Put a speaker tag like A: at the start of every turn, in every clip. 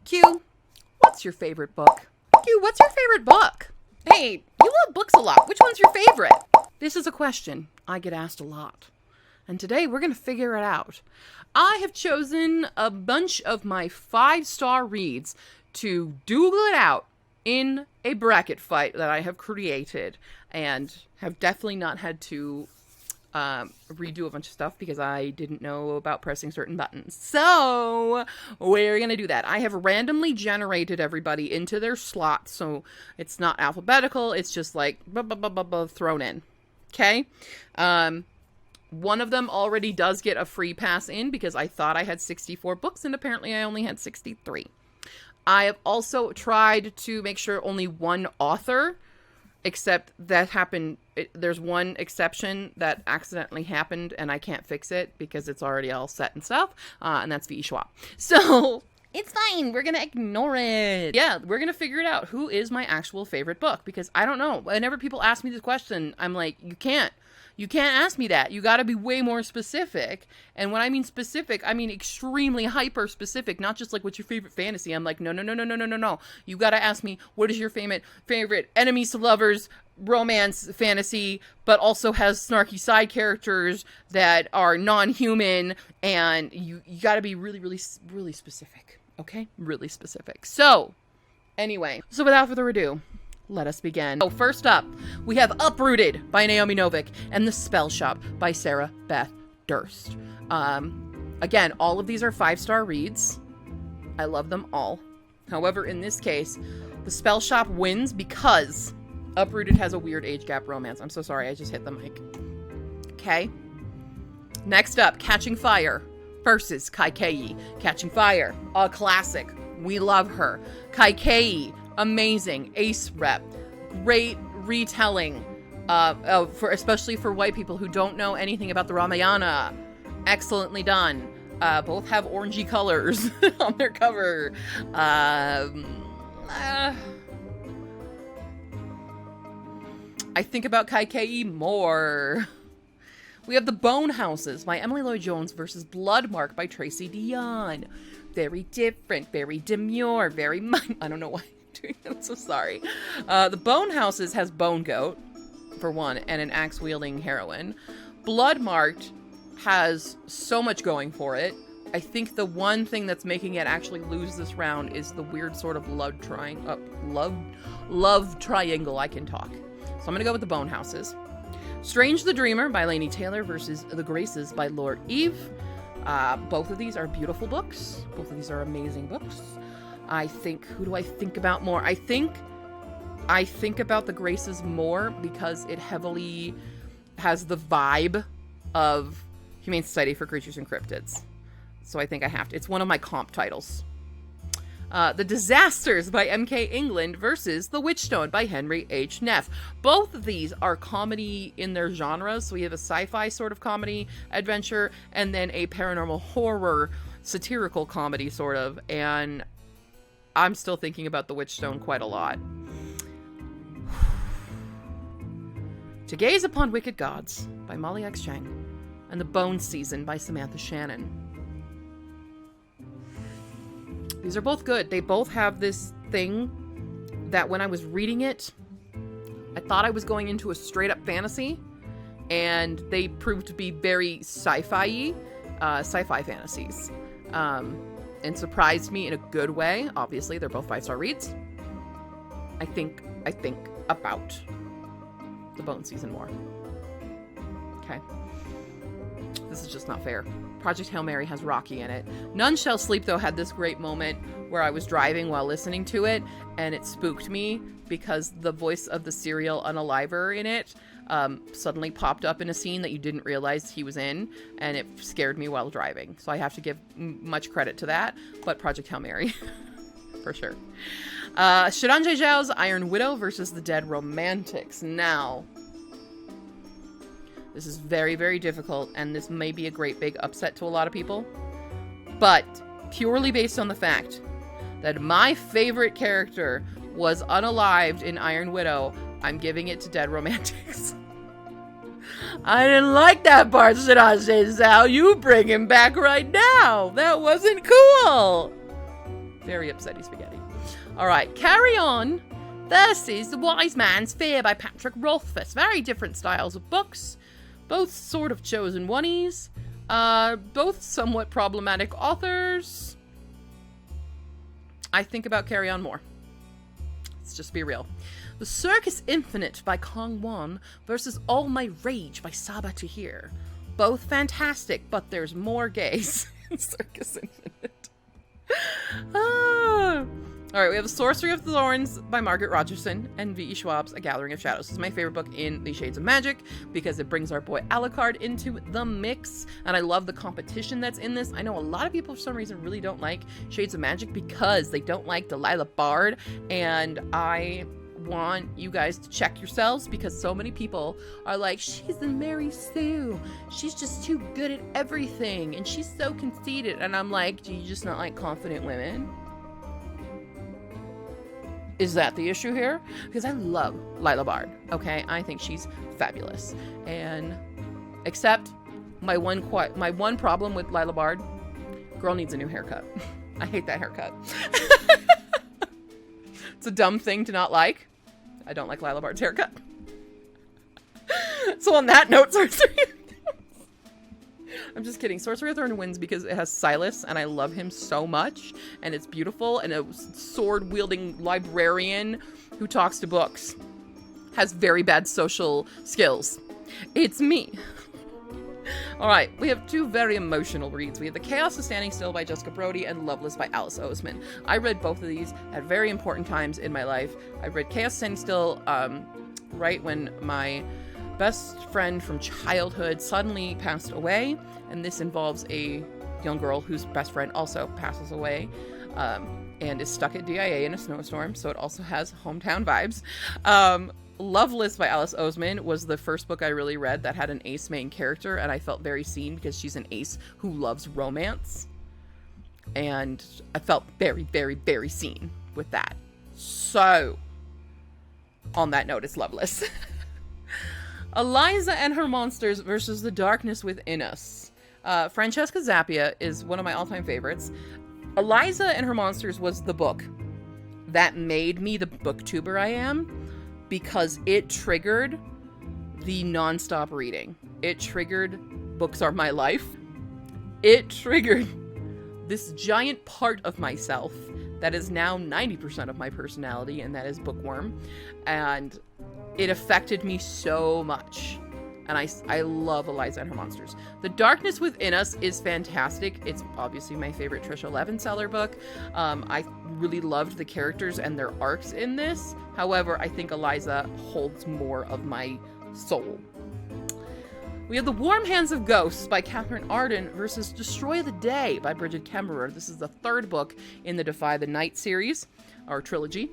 A: Q, what's your favorite book? Q, what's your favorite book? Hey, you love books a lot. Which one's your favorite? This is a question I get asked a lot. And today we're going to figure it out. I have chosen a bunch of my 5-star reads to doodle it out in a bracket fight that I have created, and have definitely not had to redo a bunch of stuff because I didn't know about pressing certain buttons. So we're going to do that. I have randomly generated everybody into their slots, so it's not alphabetical. It's just like thrown in. Okay? One of them already does get a free pass in because I thought I had 64 books and apparently I only had 63. I have also tried to make sure only one author, except that happened. There's one exception that accidentally happened and I can't fix it because it's already all set and stuff. And that's V.E. Schwab. So it's fine. We're going to ignore it. Yeah, we're going to figure it out. Who is my actual favorite book? Because I don't know. Whenever people ask me this question, I'm like, you can't ask me that. You got to be way more specific. And when I mean specific, I mean extremely hyper specific, not just like what's your favorite fantasy. I'm like, no. You got to ask me, what is your favorite enemies to lovers romance fantasy, but also has snarky side characters that are non-human, and you got to be really specific. Okay? Really specific. So, anyway, without further ado, let us begin. So first up, we have Uprooted by Naomi Novik and The Spell Shop by Sarah Beth Durst. Again, all of these are 5-star reads. I love them all. However, in this case, The Spell Shop wins because Uprooted has a weird age gap romance. I'm so sorry, I just hit the mic. Okay. Next up, Catching Fire versus Kaikei. Catching Fire, a classic. We love her. Kaikei, amazing ace rep, great retelling, especially for white people who don't know anything about the Ramayana. Excellently done. Both have orangey colors on their cover. I think about Kaikei more. We have The Bone Houses by Emily Lloyd-Jones versus Bloodmark by Tracy Dion. Very different, very demure, very I don't know why I'm doing that. I'm so sorry. The Bone Houses has Bone Goat, for one, and an axe-wielding heroine. Bloodmarked has so much going for it. I think the one thing that's making it actually lose this round is the weird sort of love triangle I can talk. So I'm going to go with The Bone Houses. Strange the Dreamer by Laini Taylor versus The Graces by Laura Eve. Both of these are beautiful books. Both of these are amazing books. Who do I think about more? I think about The Graces more because it heavily has the vibe of Humane Society for Creatures and Cryptids. So I think I have to. It's one of my comp titles. The Disasters by M.K. England versus The Witchstone by Henry H. Neff. Both of these are comedy in their genres. So we have a sci-fi sort of comedy adventure and then a paranormal horror satirical comedy sort of. And I'm still thinking about The Witchstone quite a lot. To Gaze Upon Wicked Gods by Molly X. Chang and The Bone Season by Samantha Shannon. These are both good. They both have this thing that when I was reading it, I thought I was going into a straight-up fantasy, and they proved to be very sci-fi fantasies, and surprised me in a good way. Obviously, they're both 5-star reads. I think about The Bone Season more. Okay. This is just not fair. Project Hail Mary has Rocky in it. None Shall Sleep, though, had this great moment where I was driving while listening to it, and it spooked me because the voice of the serial unaliver in it suddenly popped up in a scene that you didn't realize he was in, and it scared me while driving. So I have to give much credit to that, but Project Hail Mary, for sure. Shiran J. Zhao's Iron Widow versus The Dead Romantics. Now, this is very, very difficult, and this may be a great big upset to a lot of people. But purely based on the fact that my favorite character was unalived in Iron Widow, I'm giving it to Dead Romantics. I didn't like that part, Shiran J. Zhao. You bring him back right now. That wasn't cool. Very upsetty spaghetti. All right, Carry On versus The Wise Man's Fear by Patrick Rothfuss. Very different styles of books. Both sort of chosen oneies. Both somewhat problematic authors. I think about Carry On more. Let's just be real. The Circus Infinite by Kong Won versus All My Rage by Saba Tahir. Both fantastic, but there's more gays in Circus Infinite. Alright, we have The Sorcery of Thorns by Margaret Rogerson and V.E. Schwab's A Gathering of Shadows. This is my favorite book in the Shades of Magic because it brings our boy Alucard into the mix, and I love the competition that's in this. I know a lot of people for some reason really don't like Shades of Magic because they don't like Delilah Bard, and I want you guys to check yourselves because so many people are like, she's the Mary Sue, she's just too good at everything and she's so conceited, and I'm like, do you just not like confident women? Is that the issue here? Because I love Lila Bard, okay? I think she's fabulous, and except my one problem with Lila Bard, girl needs a new haircut. I hate that haircut. It's a dumb thing to not like. I don't like Lila Bard's haircut. So on that note, Sorcery of Thorns. I'm just kidding. Sorcery of Thorns wins because it has Silas, and I love him so much, and it's beautiful, and a sword-wielding librarian who talks to books. Has very bad social skills. It's me. Alright, we have two very emotional reads. We have The Chaos of Standing Still by Jessica Brody and Loveless by Alice Oseman. I read both of these at very important times in my life. I read Chaos of Standing Still right when my best friend from childhood suddenly passed away, and this involves a young girl whose best friend also passes away and is stuck at DIA in a snowstorm, so it also has hometown vibes. Loveless by Alice Oseman was the first book I really read that had an ace main character, and I felt very seen because she's an ace who loves romance. And I felt very, very, very seen with that. So, on that note, it's Loveless. Eliza and Her Monsters versus The Darkness Within Us. Francesca Zappia is one of my all-time favorites. Eliza and Her Monsters was the book that made me the booktuber I am, because it triggered the nonstop reading. It triggered Books Are My Life. It triggered this giant part of myself that is now 90% of my personality, and that is bookworm. And it affected me so much. And I love Eliza and Her Monsters. The Darkness Within Us is fantastic. It's obviously my favorite Trisha Levenseller book. I really loved the characters and their arcs in this. However, I think Eliza holds more of my soul. We have The Warm Hands of Ghosts by Catherine Arden versus Destroy the Day by Bridget Kemmerer. This is the third book in the Defy the Night series, or trilogy.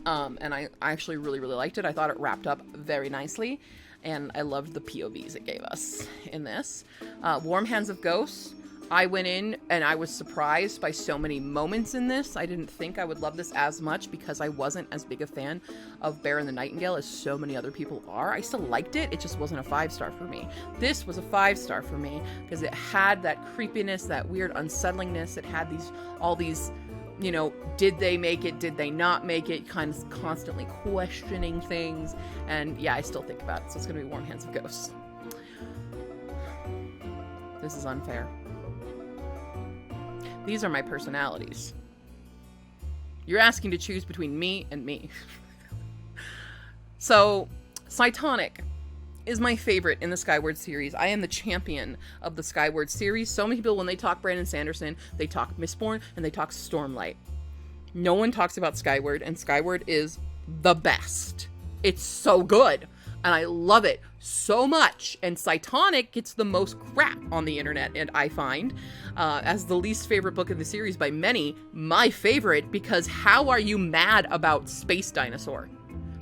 A: And I actually really, really liked it. I thought it wrapped up very nicely. And I loved the POVs it gave us in this. Warm Hands of Ghosts. I went in and I was surprised by so many moments in this. I didn't think I would love this as much because I wasn't as big a fan of Bear and the Nightingale as so many other people are. I still liked it. It just wasn't a 5-star for me. This was a 5-star for me because it had that creepiness, that weird unsettlingness. It had all these, you know, did they make it? Did they not make it? Kind of constantly questioning things. And yeah, I still think about it. So it's going to be Warm Hands of Ghosts. This is unfair. These are my personalities. You're asking to choose between me and me. So, Cytonic is my favorite in the Skyward series. I am the champion of the Skyward series. So many people, when they talk Brandon Sanderson, they talk Mistborn and they talk Stormlight. No one talks about Skyward, and Skyward is the best. It's so good, and I love it so much. And Cytonic gets the most crap on the internet, and I find, as the least favorite book of the series by many, my favorite, because how are you mad about Space Dinosaur?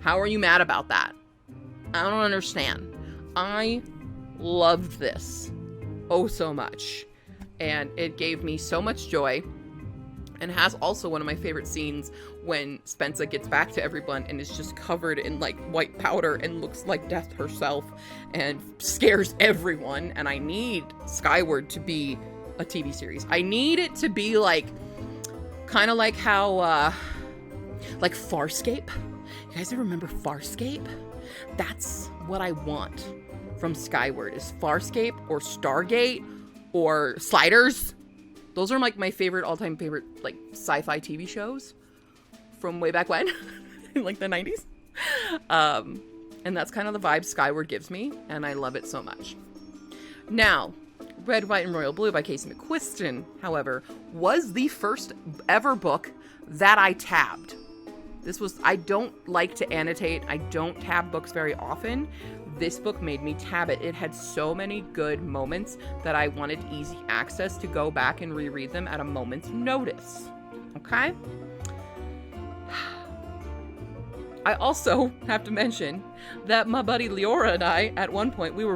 A: How are you mad about that? I don't understand. I loved this oh so much, and it gave me so much joy, and has also one of my favorite scenes when Spensa gets back to everyone and is just covered in like white powder and looks like death herself and scares everyone. And I need Skyward to be a TV series. I need it to be like Kind of like how, like Farscape. You guys ever remember Farscape? That's what I want from Skyward, is Farscape or Stargate or Sliders. Those are like my favorite, all-time favorite, like, sci-fi TV shows from way back when, in like the 90s. And that's kind of the vibe Skyward gives me, and I love it so much. Now, Red, White, and Royal Blue by Casey McQuiston, however, was the first ever book that I tabbed. I don't like to annotate. I don't tab books very often. This book made me tab it. It had so many good moments that I wanted easy access to go back and reread them at a moment's notice. Okay? I also have to mention that my buddy Leora and I, at one point, when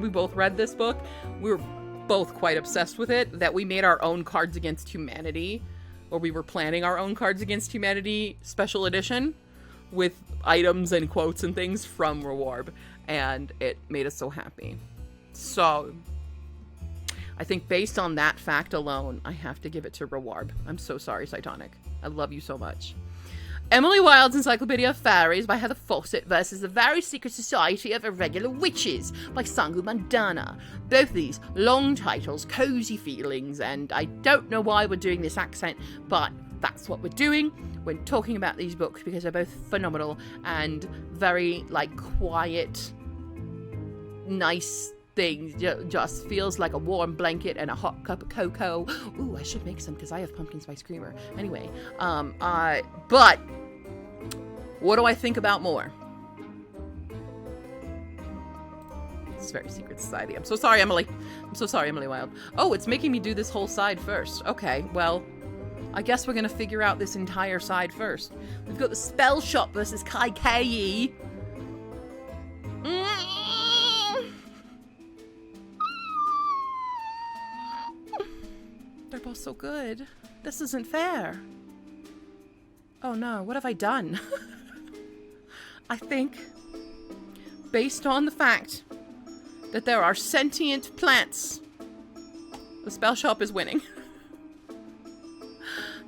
A: we both read this book, we were both quite obsessed with it, that we made our own Cards Against Humanity, or we were planning our own Cards Against Humanity special edition with items and quotes and things from Rewarb, and it made us so happy. So, I think based on that fact alone, I have to give it to Rewarb. I'm so sorry, Cytonic. I love you so much. Emily Wilde's Encyclopedia of Fairies by Heather Fawcett versus The Very Secret Society of Irregular Witches by Sangu Mandana. Both of these long titles, cozy feelings, and I don't know why we're doing this accent, but that's what we're doing when talking about these books, because they're both phenomenal and very, like, quiet, nice things. Just feels like a warm blanket and a hot cup of cocoa. Ooh, I should make some because I have pumpkin spice creamer. Anyway, but what do I think about more? It's Very Secret Society. I'm so sorry, Emily. I'm so sorry, Emily Wilde. Oh, it's making me do this whole side first. Okay, well, I guess we're gonna figure out this entire side first. We've got the Spell Shop versus Kai Kei. They're both so good. This isn't fair. Oh no, what have I done? I think, based on the fact that there are sentient plants, the Spell Shop is winning.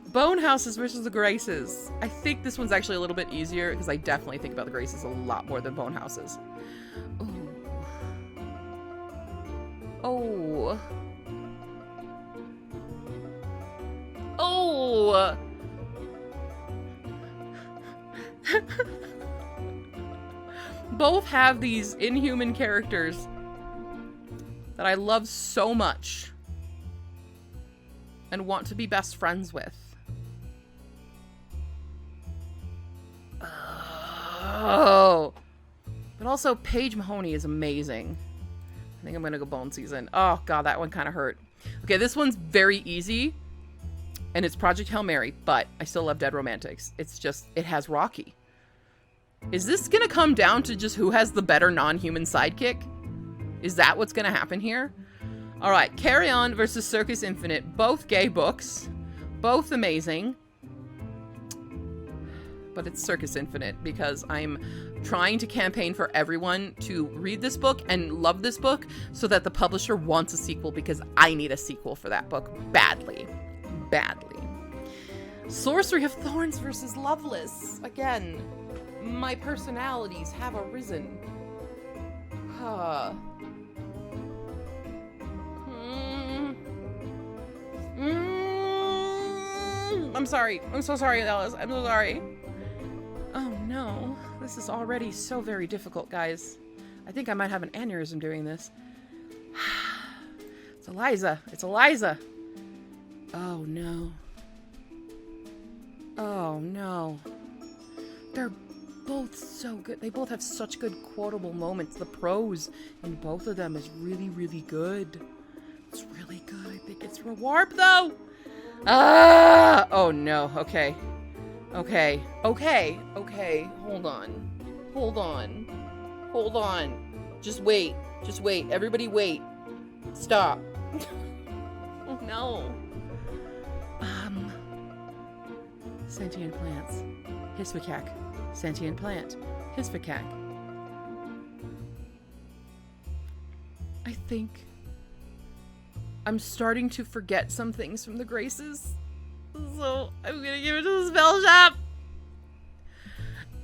A: Bone Houses versus the Graces. I think this one's actually a little bit easier because I definitely think about the Graces a lot more than Bone Houses. Ooh. Oh. Oh! Both have these inhuman characters that I love so much and want to be best friends with. Oh! But also, Paige Mahoney is amazing. I think I'm gonna go Bone Season. Oh god, that one kind of hurt. Okay, this one's very easy. And it's Project Hail Mary, but I still love Dead Romantics. It's just, it has Rocky. Is this gonna come down to just who has the better non-human sidekick? Is that what's gonna happen here? Alright, Carry On versus Circus Infinite. Both gay books. Both amazing. But it's Circus Infinite because I'm trying to campaign for everyone to read this book and love this book so that the publisher wants a sequel, because I need a sequel for that book badly. Badly. Sorcery of Thorns versus Loveless. Again, my personalities have arisen. I'm sorry. I'm so sorry, Alice. I'm so sorry. Oh no. This is already so very difficult, guys. I think I might have an aneurysm doing this. It's Eliza. It's Eliza. Oh no. Oh no. They're both so good. They both have such good quotable moments. The prose in both of them is really, really good. It's really good. I think it's Rewarb though. Ah! Oh no. Okay. Okay. Okay. Okay. Hold on. Hold on. Hold on. Just wait. Just wait. Everybody wait. Stop. Oh no. Sentient plants. Hisvakak. Sentient plant. Hisvakak. I think I'm starting to forget some things from the Graces. So I'm gonna give it to the spell shop.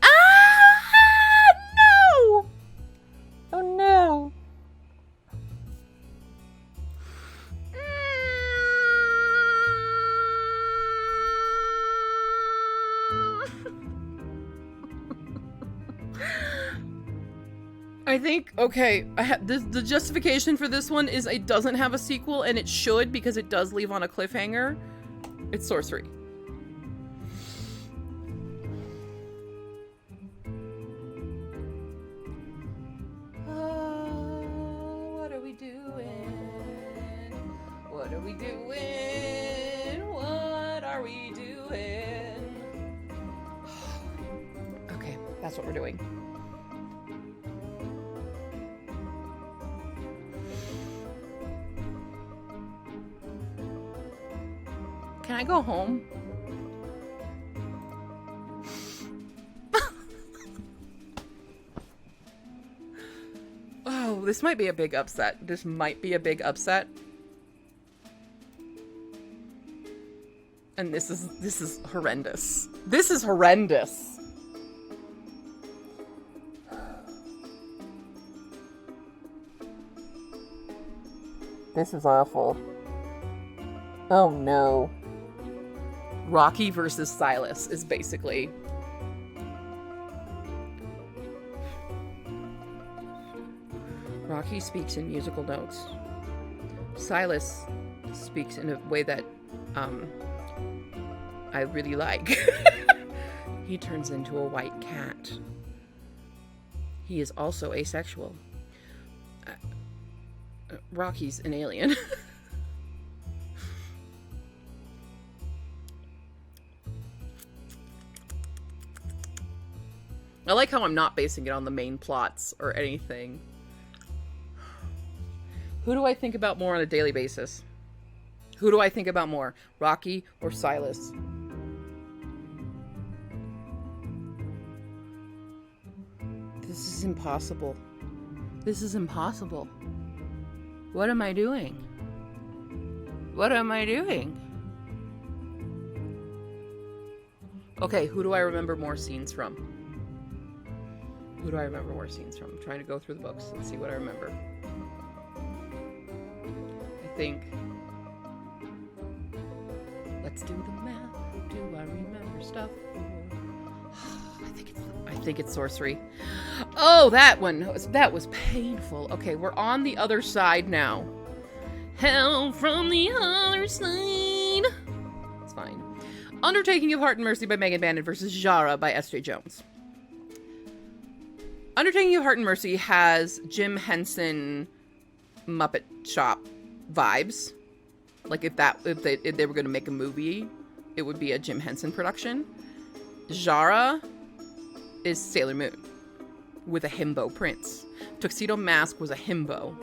A: Ah, no! Oh no! I think, okay, the justification for this one is it doesn't have a sequel, and it should, because it does leave on a cliffhanger. It's sorcery. What are we doing? What are we doing? What are we doing? Okay, that's what we're doing. Can I go home? Oh, this might be a big upset. This might be a big upset. And this is horrendous. This is horrendous. This is awful. Oh no. Rocky versus Silas is basically... Rocky speaks in musical notes. Silas speaks in a way that I really like. He turns into a white cat. He is also asexual. Rocky's an alien. I like how I'm not basing it on the main plots or anything. Who do I think about more on a daily basis? Who do I think about more? Rocky or Silas? This is impossible. This is impossible. What am I doing? What am I doing? Okay, who do I remember more scenes from? Who do I remember more scenes from? I'm trying to go through the books and see what I remember. I think... Let's do the math. Do I remember stuff? I think it's sorcery. Oh, that was painful. Okay, we're on the other side now. Hell from the other side. It's fine. Undertaking of Heart and Mercy by Megan Bandit versus Jara by S.J. Jones. Undertaking of Heart and Mercy has Jim Henson Muppet Shop vibes. Like if they were going to make a movie, it would be a Jim Henson production. Jara is Sailor Moon with a himbo prince. Tuxedo Mask was a himbo.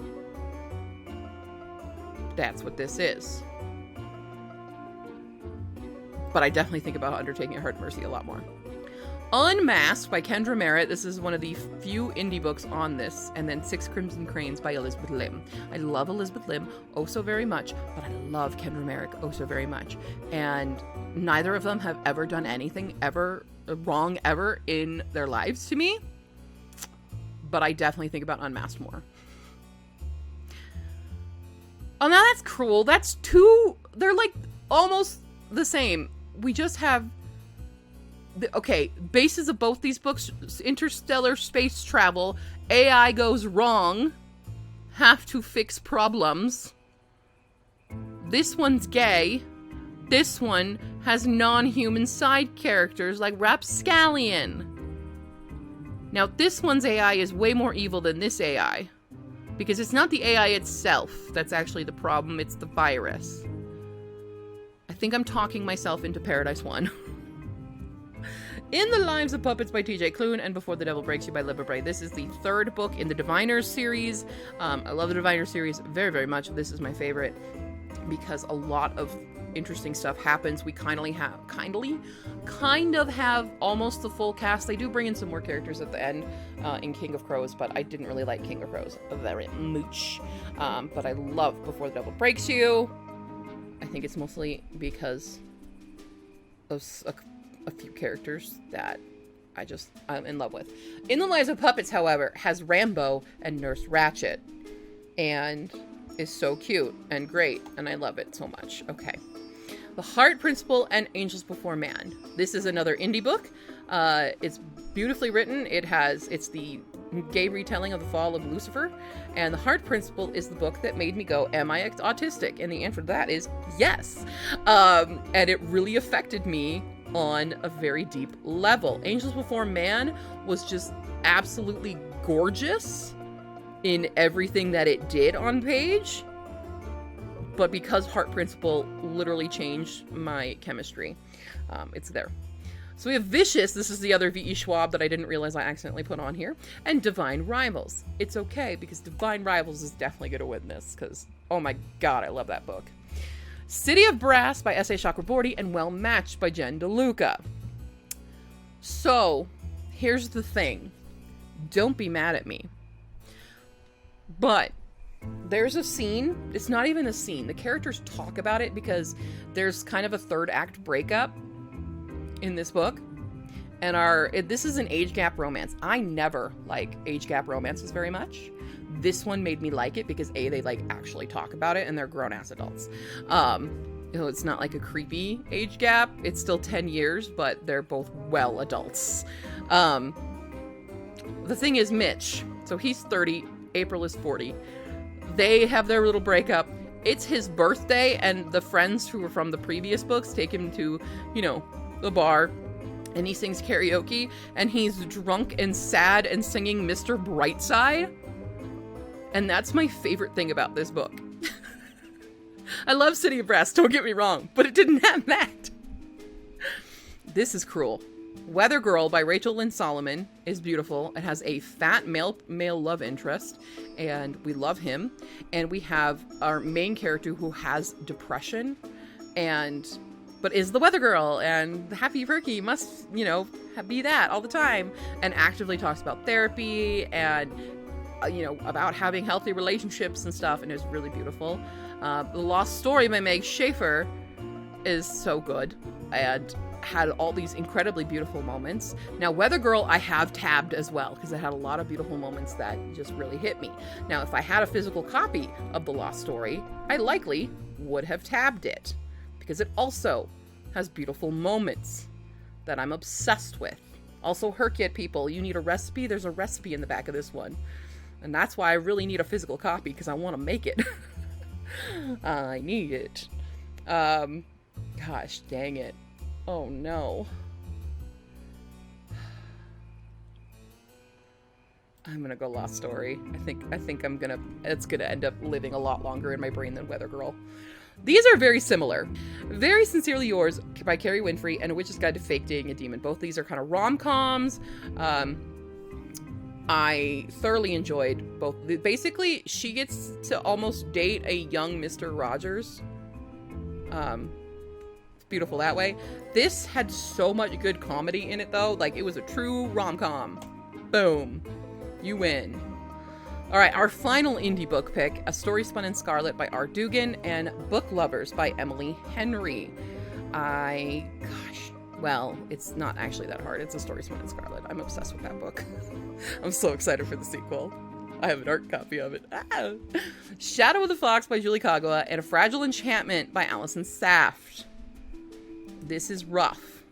A: That's what this is. But I definitely think about Undertaking of Heart and Mercy a lot more. Unmasked by Kendra Merritt. This is one of the few indie books on this. And then Six Crimson Cranes by Elizabeth Lim. I love Elizabeth Lim oh so very much, but I love Kendra Merritt oh so very much. And neither of them have ever done anything wrong ever in their lives to me. But I definitely think about Unmasked more. Oh, now that's cruel. That's two... They're like almost the same. We just have... Okay, bases of both these books, interstellar space travel, AI goes wrong, have to fix problems. This one's gay. This one has non-human side characters like Rapscallion. Now, this one's AI is way more evil than this AI. Because it's not the AI itself that's actually the problem, it's the virus. I think I'm talking myself into Paradise 1. In the Lives of Puppets by TJ Klune and Before the Devil Breaks You by Libba Bray. This is the third book in the Diviners series. I love the Diviners series very, very much. This is my favorite because a lot of interesting stuff happens. We kind of have almost the full cast. They do bring in some more characters at the end in King of Crows, but I didn't really like King of Crows very much. But I love Before the Devil Breaks You. I think it's mostly because a few characters that I'm in love with. In the Lives of Puppets, however, has Rambo and Nurse Ratched, and is so cute and great, and I love it so much. Okay. The Heart Principle and Angels Before Man. This is another indie book. It's beautifully written. It's the gay retelling of the fall of Lucifer, and The Heart Principle is the book that made me go, am I autistic? And the answer to that is yes. And it really affected me on a very deep level. Angels Before Man was just absolutely gorgeous in everything that it did on page, but because Heart Principle literally changed my chemistry, it's there. So we have Vicious. This is the other V.E. Schwab that I didn't realize I accidentally put on here. And Divine Rivals. It's okay, because Divine Rivals is definitely going to win this, because, oh my god, I love that book. City of Brass by S.A. Chakraborty and Well Matched by Jen DeLuca. So, here's the thing. Don't be mad at me. But there's a scene. It's not even a scene. The characters talk about it because there's kind of a third act breakup in this book, and this is an age gap romance. I never like age gap romances very much. This one made me like it because they like actually talk about it, and they're grown-ass adults. It's not like a creepy age gap. It's still 10 years, but they're both well adults. The thing is, Mitch, so he's 30, April is 40. They have their little breakup. It's his birthday, and the friends who were from the previous books take him to, the bar, and he sings karaoke, and he's drunk and sad and singing Mr. Brightside. And that's my favorite thing about this book. I love City of Brass, don't get me wrong, but it didn't have that. This is cruel. Weather Girl by Rachel Lynn Solomon is beautiful. It has a fat male love interest, and we love him. And we have our main character who has depression, but is the weather girl, and the happy perky must, be that all the time, and actively talks about therapy and, about having healthy relationships and stuff, and it's really beautiful. The Lost Story by Meg Schaefer is so good, and had all these incredibly beautiful moments. Now, Weather Girl, I have tabbed as well, because it had a lot of beautiful moments that just really hit me. Now, if I had a physical copy of The Lost Story, I likely would have tabbed it, because it also has beautiful moments that I'm obsessed with. Also, Herkit people, you need a recipe? There's a recipe in the back of this one. And that's why I really need a physical copy, because I want to make it. I need it. Gosh, dang it. Oh no. I'm gonna go Lost Story. I think it's gonna end up living a lot longer in my brain than Weather Girl. These are very similar. Very Sincerely Yours by Carrie Winfrey and A Witch's Guide to Fake Dating a Demon. Both these are kind of rom-coms. I thoroughly enjoyed both. Basically, she gets to almost date a young Mr. Rogers. It's beautiful that way. This had so much good comedy in it, though. Like, it was a true rom-com. Boom. You win. All right, our final indie book pick, A Story Spun in Scarlet by Art Dugan and Book Lovers by Emily Henry. Well, it's not actually that hard. It's A Story Spun in Scarlet. I'm obsessed with that book. I'm so excited for the sequel. I have an art copy of it. Ah! Shadow of the Fox by Julie Kagawa and A Fragile Enchantment by Allison Saft. This is rough,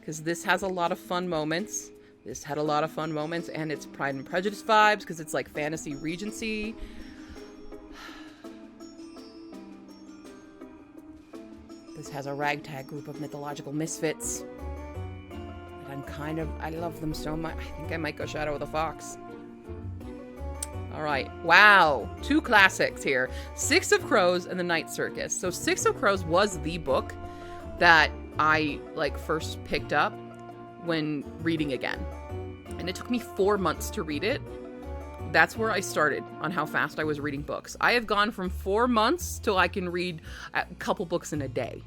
A: because this has a lot of fun moments. This had a lot of fun moments, and it's Pride and Prejudice vibes, because it's like fantasy Regency. This has a ragtag group of mythological misfits. And I love them so much. I think I might go Shadow of the Fox. All right. Wow. 2 classics here. Six of Crows and The Night Circus. So Six of Crows was the book that I first picked up when reading again. And it took me 4 months to read it. That's where I started on how fast I was reading books. I have gone from 4 months till I can read a couple books in a day.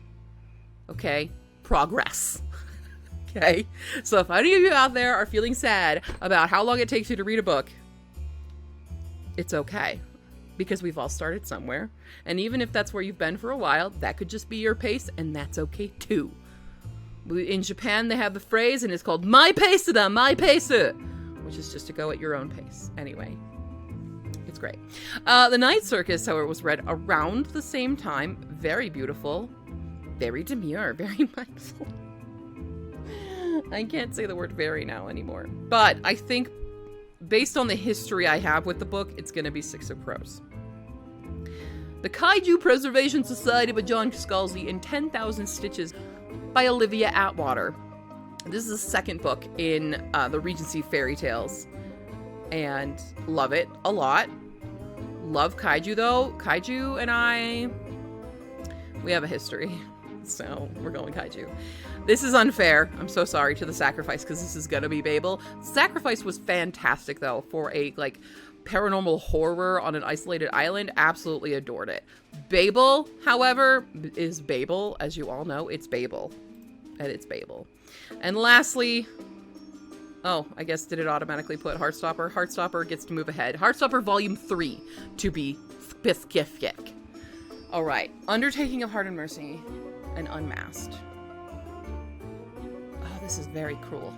A: Okay? Progress. Okay? So if any of you out there are feeling sad about how long it takes you to read a book, it's okay. Because we've all started somewhere. And even if that's where you've been for a while, that could just be your pace, and that's okay too. In Japan, they have the phrase, and it's called "mai pace da, mai pace," which is just to go at your own pace. Anyway, it's great. The Night Circus, however, was read around the same time. Very beautiful, very demure, very mindful. I can't say the word "very" now anymore. But I think, based on the history I have with the book, it's going to be Six of Crows. The Kaiju Preservation Society by John Scalzi and 10,000 Stitches by Olivia Atwater. This is the second book in the Regency Fairy Tales. And love it a lot. Love Kaiju, though. Kaiju and I, we have a history. So we're going Kaiju. This is unfair. I'm so sorry to the Sacrifice, because this is going to be Babel. Sacrifice was fantastic, though, for a, like, paranormal horror on an isolated island. Absolutely adored it. Babel, however, is Babel. As you all know, it's Babel. And it's Babel. And lastly, oh, I guess did it automatically put Heartstopper? Heartstopper gets to move ahead. Heartstopper Volume 3 to be Spiskifik. All right. Undertaking of Heart and Mercy and Unmasked. Oh, this is very cruel.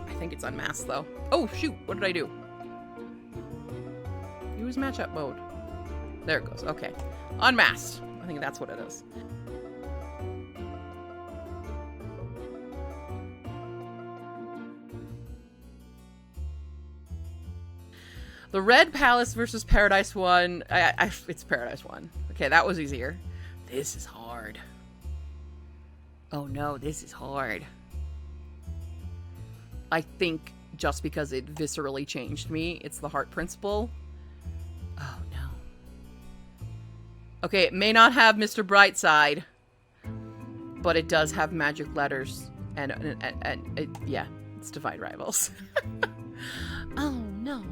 A: I think it's Unmasked, though. Oh, shoot. What did I do? Use matchup mode. There it goes. Okay. Unmasked. I think that's what it is. The Red Palace versus Paradise 1. It's Paradise 1. Okay, that was easier. This is hard. Oh no, this is hard. I think just because it viscerally changed me, it's the Heart Principle. Oh no. Okay, it may not have Mr. Brightside, but it does have magic letters, and it, yeah, it's Divine Rivals. Oh no.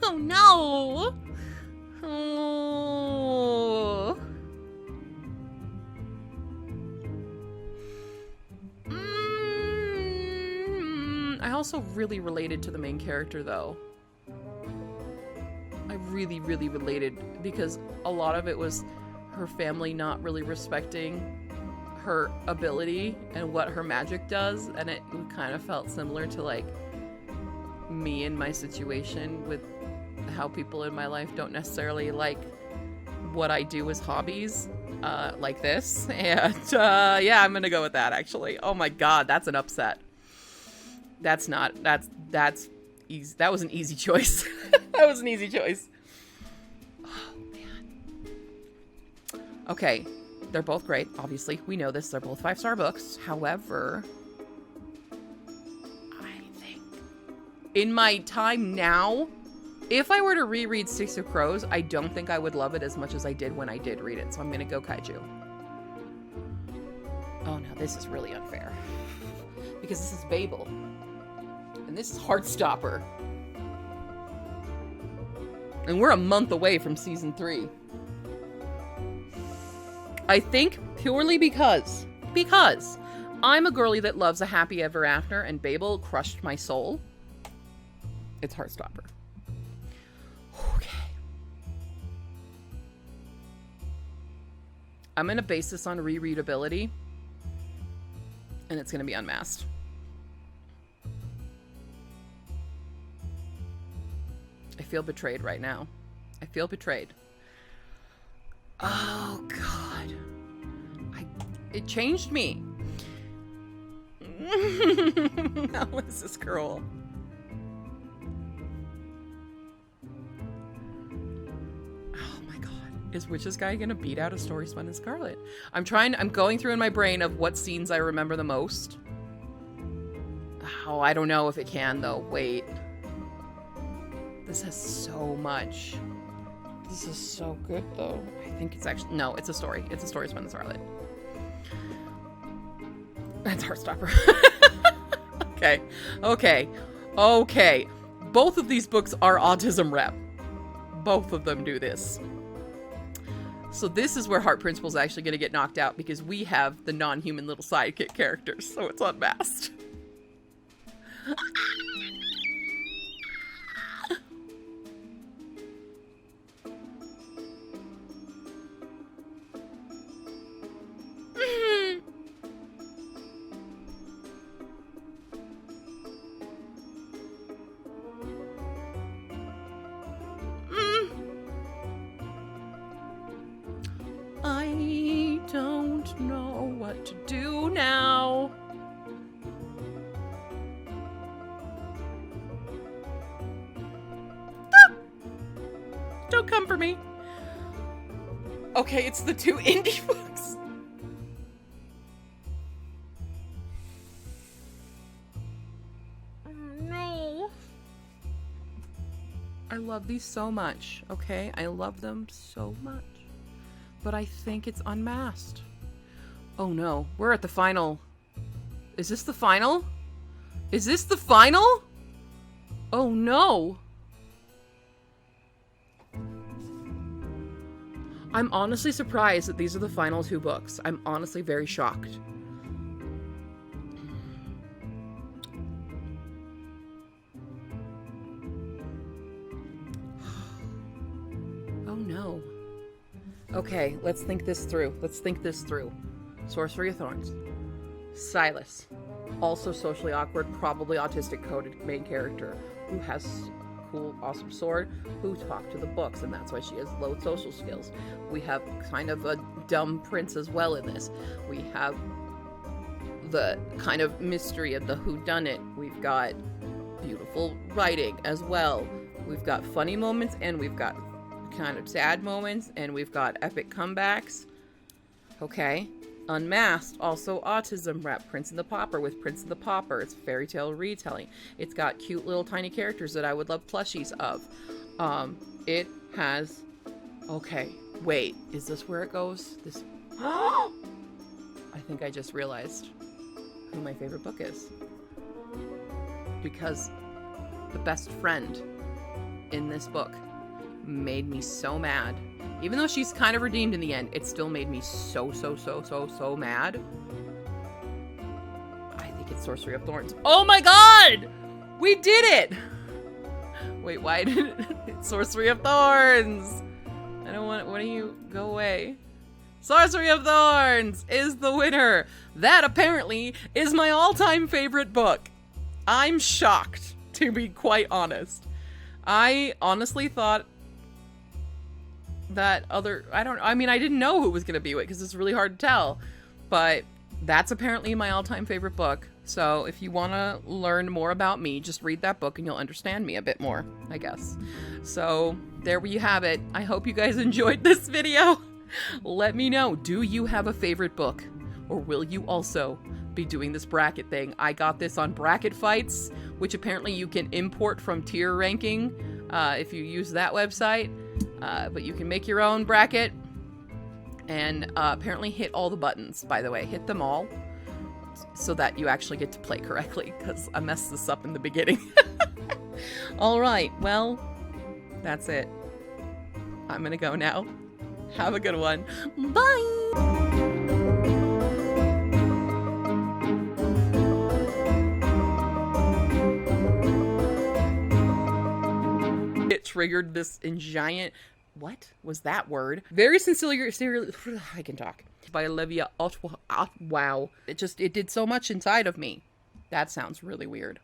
A: Oh no. Oh. I also really related to the main character, though. I really, really related, because a lot of it was her family not really respecting her ability and what her magic does, and it kind of felt similar to, like, me and my situation with how people in my life don't necessarily like what I do as hobbies, like this. And yeah, I'm gonna go with that, actually. Oh my god, that's an upset. That's easy. That was an easy choice. That was an easy choice. Oh man. Okay, they're both great, obviously. We know this. They're both 5-star books. However, in my time now, if I were to reread Six of Crows, I don't think I would love it as much as I did when I did read it. So I'm going to go Kaiju. Oh no, this is really unfair. Because this is Babel. And this is Heartstopper. And we're a month away from season 3. I think purely because I'm a girly that loves a happy ever after, and Babel crushed my soul. It's Heartstopper. Okay. I'm going to base this on rereadability. And it's going to be Unmasked. I feel betrayed right now. I feel betrayed. Oh, God. It changed me. How is this cruel? Is Witch's Guy gonna beat out A Story Spun in Scarlet? I'm going through in my brain of what scenes I remember the most. Oh, I don't know if it can, though. Wait. This has so much. This is so good, though. I think it's actually... No, it's a story. It's A Story Spun in Scarlet. That's Heartstopper. Okay. Okay. Okay. Both of these books are autism rep. Both of them do this. So this is where Heart Principle is actually going to get knocked out, because we have the non-human little sidekick characters, so it's Unmasked. what to do now. Ah! Don't come for me. Okay, it's the 2 indie books. Oh, no. I love these so much, okay? I love them so much. But I think it's Unmasked. Oh no, we're at the final. Is this the final? Is this the final? Oh no. I'm honestly surprised that these are the final 2 books. I'm honestly very shocked. Oh no. Okay, let's think this through. Sorcery of Thorns. Silas. Also socially awkward, probably autistic coded main character who has cool, awesome sword, who talked to the books, and that's why she has low social skills. We have kind of a dumb prince as well in this. We have the kind of mystery of the whodunit. We've got beautiful writing as well. We've got funny moments, and we've got kind of sad moments, and we've got epic comebacks. Okay. Unmasked, also autism rep. Prince and the Pauper with Prince and the Pauper. It's fairy tale retelling. It's got cute little tiny characters that I would love plushies of. It has... Okay, wait. Is this where it goes? This... I think I just realized who my favorite book is. Because the best friend in this book made me so mad. Even though she's kind of redeemed in the end, it still made me so mad. I think it's Sorcery of Thorns. Oh my god! We did it! Wait, why did it? It's Sorcery of Thorns! I don't want... Why don't you go away? Sorcery of Thorns is the winner! That apparently is my all-time favorite book. I'm shocked, to be quite honest. I honestly thought that other... I didn't know who it was going to be with, because it's really hard to tell. But that's apparently my all-time favorite book. So if you want to learn more about me, just read that book and you'll understand me a bit more, I guess. So there you have it. I hope you guys enjoyed this video. Let me know, do you have a favorite book? Or will you also be doing this bracket thing? I got this on Bracket Fights, which apparently you can import from tier ranking if you use that website. But you can make your own bracket and apparently hit all the buttons, by the way. Hit them all so that you actually get to play correctly, because I messed this up in the beginning. Alright, well, that's it. I'm gonna go now. Have a good one. Bye! It triggered this in giant... What was that word? Very sincerely... I can talk. By Olivia Wow. It did so much inside of me. That sounds really weird.